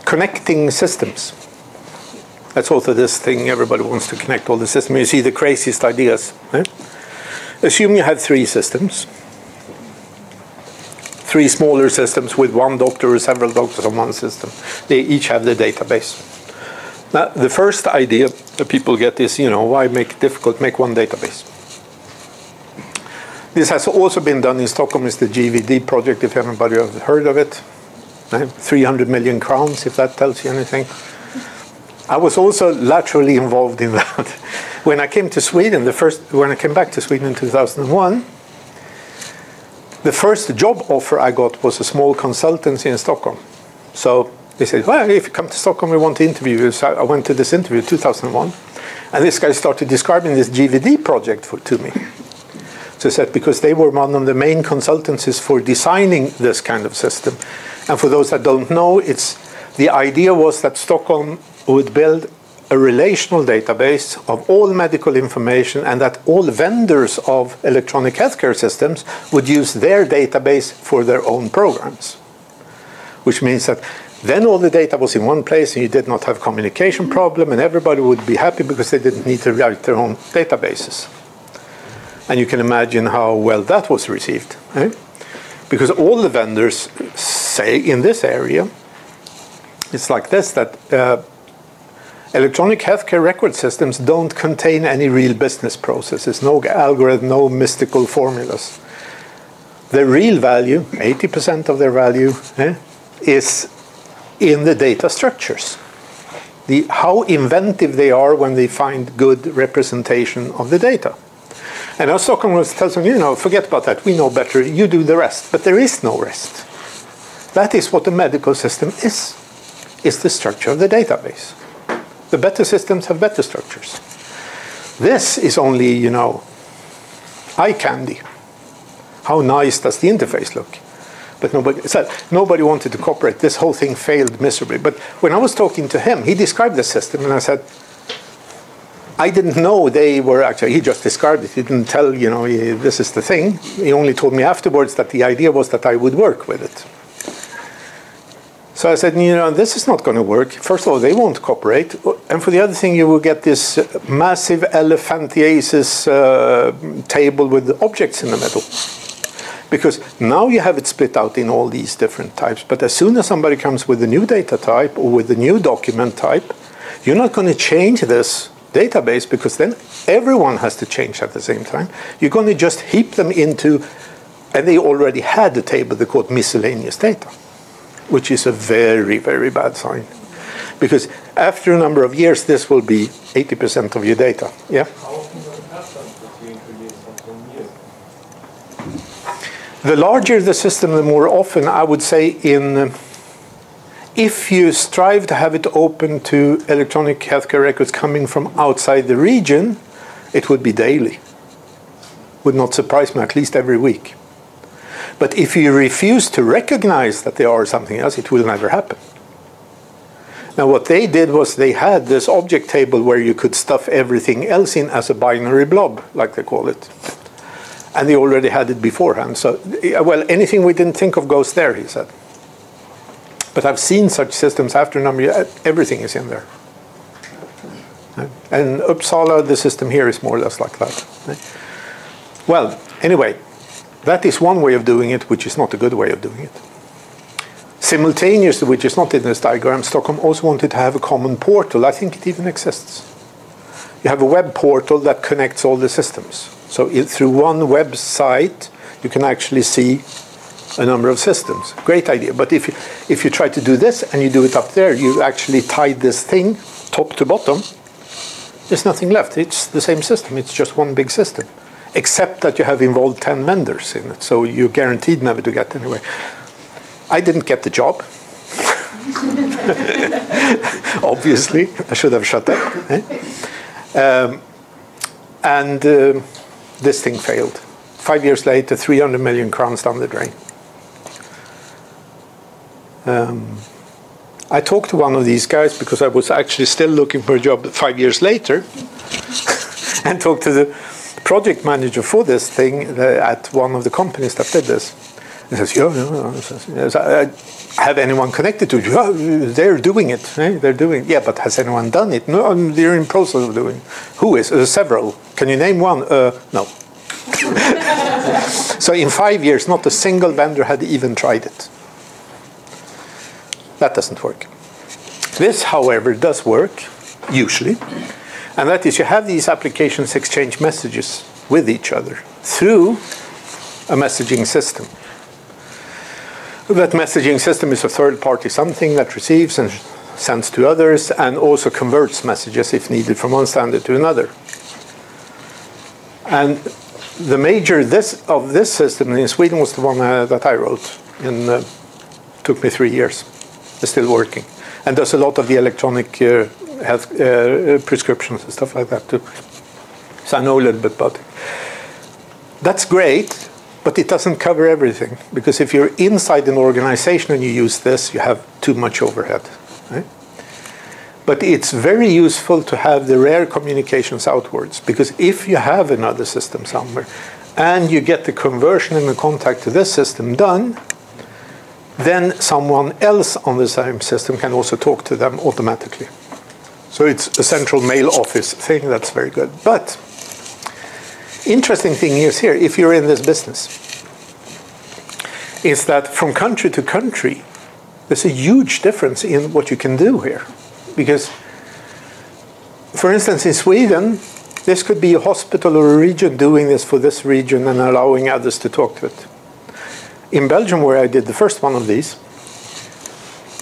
Connecting systems. That's also this thing, everybody wants to connect all the systems. You see the craziest ideas. Assume you have 3 systems. 3 smaller systems with one doctor or several doctors on one system. They each have the database. Now, the first idea that people get is, why make it difficult? Make one database. This has also been done in Stockholm. It's the GVD project, if anybody has heard of it. 300 million crowns, if that tells you anything. I was also laterally involved in that. When I came to Sweden, when I came back to Sweden in 2001, the first job offer I got was a small consultancy in Stockholm. So they said, well, if you come to Stockholm, we want to interview you. So I went to this interview in 2001. And this guy started describing this GVD project to me. So he said, because they were one of the main consultancies for designing this kind of system. And for those that don't know, the idea was that Stockholm would build a relational database of all medical information, and that all vendors of electronic healthcare systems would use their database for their own programs. Which means that then all the data was in one place and you did not have communication problem, and everybody would be happy because they didn't need to write their own databases. And you can imagine how well that was received. Because all the vendors say in this area, it's like this, that electronic healthcare record systems don't contain any real business processes, no algorithm, no mystical formulas. The real value, 80% of their value, is in the data structures. How inventive they are when they find good representation of the data. And our Stockholm tells them, forget about that, we know better, you do the rest. But there is no rest. That is what the medical system is the structure of the database. The better systems have better structures. This is only, eye candy. How nice does the interface look? But nobody wanted to cooperate. This whole thing failed miserably. But when I was talking to him, he described the system, and I said, I didn't know they were actually, he just described it. He didn't tell, this is the thing. He only told me afterwards that the idea was that I would work with it. So I said, this is not going to work. First of all, they won't cooperate. And for the other thing, you will get this massive elephantiasis table with objects in the middle. Because now you have it split out in all these different types. But as soon as somebody comes with a new data type or with a new document type, you're not going to change this database, because then everyone has to change at the same time. You're going to just heap them into, and they already had a table they called miscellaneous data, which is a very, very bad sign. Because after a number of years, this will be 80% of your data. Yeah? How often does it happen that you introduce something new? The larger the system, the more often, I would say, if you strive to have it open to electronic healthcare records coming from outside the region, it would be daily. Would not surprise me, at least every week. But if you refuse to recognize that they are something else, it will never happen. Now what they did was they had this object table where you could stuff everything else in as a binary blob, like they call it. And they already had it beforehand. So, well, anything we didn't think of goes there, he said. But I've seen such systems after a number of years, everything is in there. And Uppsala, the system here is more or less like that. Well, anyway, that is one way of doing it, which is not a good way of doing it. Simultaneously, which is not in this diagram, Stockholm also wanted to have a common portal. I think it even exists. You have a web portal that connects all the systems. So through one website, you can actually see a number of systems. Great idea. But if you try to do this and you do it up there, you actually tie this thing top to bottom. There's nothing left. It's the same system. It's just one big system. Except that you have involved 10 vendors in it. So you're guaranteed never to get anywhere. I didn't get the job. Obviously. I should have shut up. This thing failed. 5 years later, 300 million crowns down the drain. I talked to one of these guys because I was actually still looking for a job 5 years later, and talked to the project manager for this thing at one of the companies that did this. He says, yeah. Have anyone connected to it? Yeah, they're doing it. They're doing it. Yeah, but has anyone done it? No, they're in process of doing it. Who is? Several. Can you name one? No. So in 5 years, not a single vendor had even tried it. That doesn't work. This, however, does work, usually. And that is, you have these applications exchange messages with each other through a messaging system. That messaging system is a third-party something that receives and sends to others and also converts messages if needed from one standard to another. And the major of this system in Sweden was the one that I wrote. And took me 3 years. It's still working. And does a lot of the electronic health prescriptions and stuff like that too. So I know a little bit about it. That's great. But it doesn't cover everything, because if you're inside an organization and you use this, you have too much overhead. Right? But it's very useful to have the rare communications outwards, because if you have another system somewhere and you get the conversion and the contact to this system done, then someone else on the same system can also talk to them automatically. So it's a central mail office thing that's very good. But interesting thing is here, if you're in this business, is that from country to country, there's a huge difference in what you can do here. Because, for instance, in Sweden, this could be a hospital or a region doing this for this region and allowing others to talk to it. In Belgium, where I did the first one of these,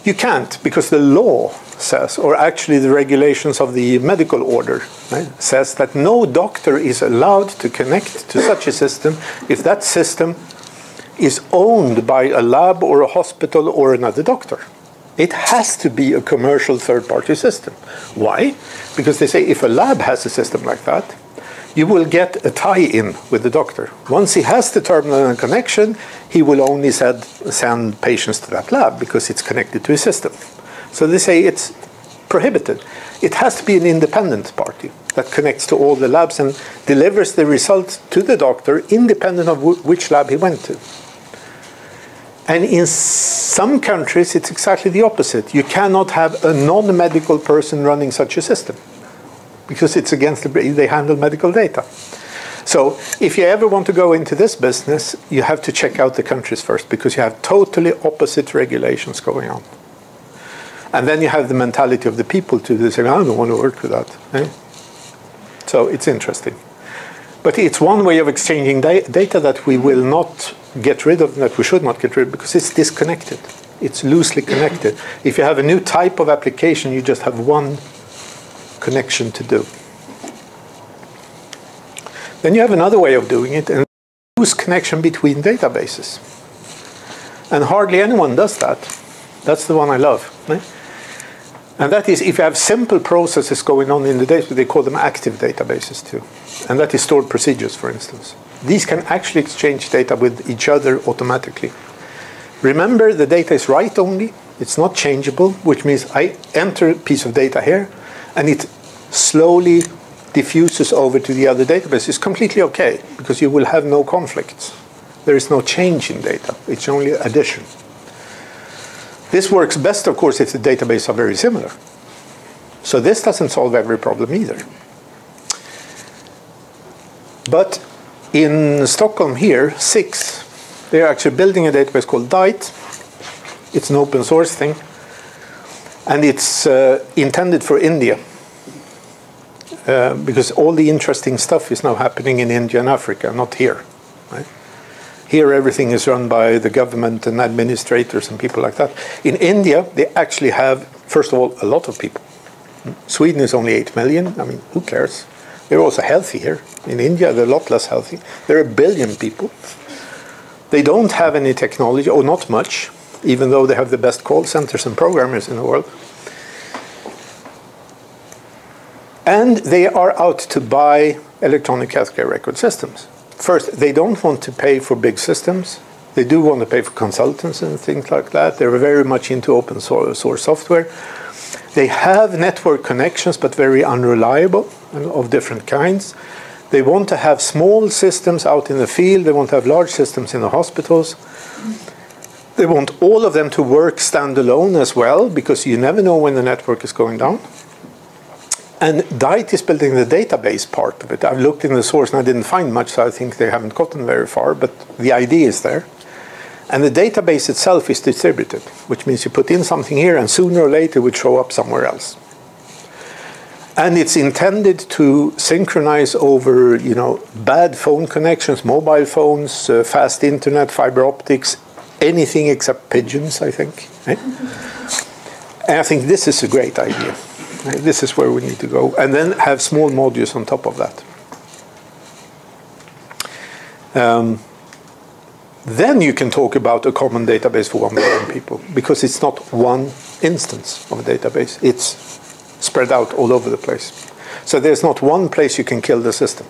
you can't, because the law says, or actually the regulations of the medical order, right, says that no doctor is allowed to connect to such a system if that system is owned by a lab or a hospital or another doctor. It has to be a commercial third-party system. Why? Because they say if a lab has a system like that, you will get a tie-in with the doctor. Once he has the terminal and connection, he will only send patients to that lab because it's connected to his system. So they say it's prohibited. It has to be an independent party that connects to all the labs and delivers the results to the doctor independent of which lab he went to. And in some countries, it's exactly the opposite. You cannot have a non-medical person running such a system because it's against they handle medical data. So if you ever want to go into this business, you have to check out the countries first because you have totally opposite regulations going on. And then you have the mentality of the people to say, I don't want to work with that. Eh? So it's interesting. But it's one way of exchanging data that we will not get rid of, that we should not get rid of, because it's disconnected. It's loosely connected. If you have a new type of application, you just have one connection to do. Then you have another way of doing it, and loose connection between databases. And hardly anyone does that. That's the one I love. Right? And that is if you have simple processes going on in the database, they call them active databases too. And that is stored procedures, for instance. These can actually exchange data with each other automatically. Remember, the data is write-only. It's not changeable, which means I enter a piece of data here, and it slowly diffuses over to the other database. It's completely okay, because you will have no conflicts. There is no change in data. It's only addition. This works best, of course, if the databases are very similar. So this doesn't solve every problem either. But in Stockholm here, 6, they're actually building a database called DITE. It's an open source thing. And it's intended for India. Because all the interesting stuff is now happening in India and Africa, not here. Right? Here everything is run by the government and administrators and people like that. In India, they actually have, first of all, a lot of people. Sweden is only 8 million. I mean, who cares? They're also healthy here. In India, they're a lot less healthy. There are 1 billion people. They don't have any technology, or not much, even though they have the best call centers and programmers in the world. And they are out to buy electronic healthcare record systems. First, they don't want to pay for big systems. They do want to pay for consultants and things like that. They're very much into open source software. They have network connections, but very unreliable and of different kinds. They want to have small systems out in the field. They want to have large systems in the hospitals. They want all of them to work standalone as well, because you never know when the network is going down. And DITE is building the database part of it. I've looked in the source and I didn't find much, so I think they haven't gotten very far, but the idea is there. And the database itself is distributed, which means you put in something here and sooner or later it would show up somewhere else. And it's intended to synchronize over, bad phone connections, mobile phones, fast internet, fiber optics, anything except pigeons, I think. And I think this is a great idea. This is where we need to go. And then have small modules on top of that. Then you can talk about a common database for 1 million people, because it's not one instance of a database. It's spread out all over the place. So there's not one place you can kill the system.